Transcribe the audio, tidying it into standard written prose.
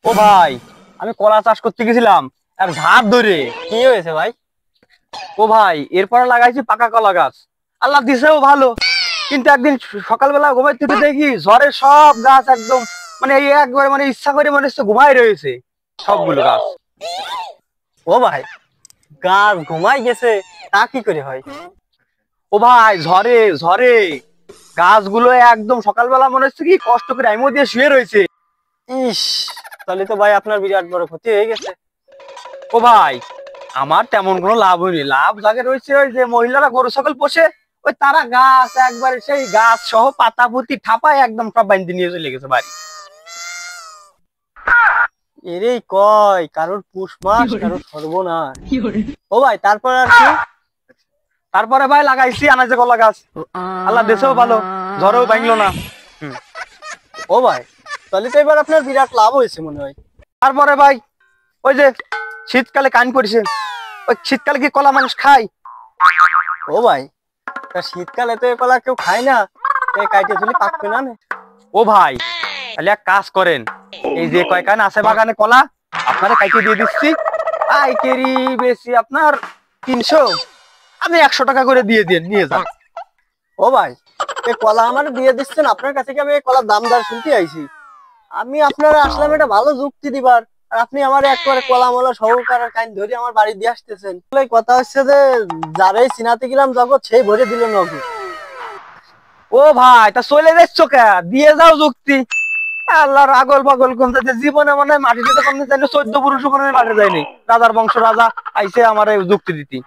ও ভাই, আমি কলা চাষ করতে গেছিলাম এক ঝাড় ধরে। কি হয়েছে ভাই? ও ভাই, এরপরে লাগাইছি পাকা কলা গাছ। আল্লাহ দিছেও ভালো, কিন্তু একদিন সকালবেলা ঘুমাই থেকে দেখি ঝড়ে সব গাছ একদম মানে এই একবারে মানে ইচ্ছা করে মনে হচ্ছে ঘুমাই রয়েছে সবগুলো গাছ। ও ভাই, গাছ ঘুমাই গেছে, তা কি করে হয়? ও ভাই, ঝড়ে ঝড়ে গাছগুলো একদম সকালবেলা মনে হচ্ছে কি কষ্ট করে আইমো দিয়ে শুয়ে রয়েছে। ইস, তাহলে তো ভাই আপনার বিরাট বড় ক্ষতি হয়ে গেছে। ও ভাই, আমার তেমন কোনো লাভ হয়নি। লাভ জাগে রয়েছে ওই যে মহিলারা গরু ছাগল পোষে, ওই তারা গাছ একবারে সেই গাছ সহ পাতা পুতি ঠাপায় একদম সব বাইন্দে নিয়ে চলে গেছে বাড়ি। এরেই কয় কারোর পুষ মাস কারোর সর্বনাশ। ও ভাই, তারপর আর কি? তারপরে ভাই লাগাইছি আনাজে কলা গাছ। আল্লাহ দেশেও ভালো, ঝড়েও ভাঙলো না। ও ভাই, তাহলে তো এবার আপনার বিরাট লাভ হয়েছে মনে হয়। তারপরে ভাই ওই যে শীতকালে কান পড়ছে, ওই শীতকালে কি কলা মানুষ খায়? ও ভাই, তা শীতকালে তো এ কলা কেউ খায় না, কাইটে চুলি পাকবে না নে? ও ভাই, তাহলে এক কাজ করেন, এই যে কয় কান আছে বাগানে কলা আপনারা কাইটে দিয়ে দিচ্ছি। পাইকারি বেশি আপনার 300, আমি 100 টাকা করে দিয়ে দিন, নিয়ে যান। ও ভাই, এই কলা আমার দিয়ে দিচ্ছেন, আপনার কাছে কি আমি এই কলার দাম দর শুনতে আইছি? আমি আপনারা আসলাম এটা ভালো যুক্তি দিবার, আর আপনি আমার একবারে কলা মলা সহকারে কাইন ধরে আমার বাড়ি দিয়ে আসতেছেন। এই কথা হচ্ছে যে যারাই চিনাতে গেলাম জগৎ সেই ভরে দিল নগদ। ও ভাই, তা চলে যাচ্ছ কে? দিয়ে যাও যুক্তি। আল্লাহর আগল পাগল কোন জীবনে মনে হয় মাটিতে কোন 14 পুরুষ ওখানে মাঠে যায়নি। রাজার বংশ রাজা আইসে আমার যুক্তি দিতি।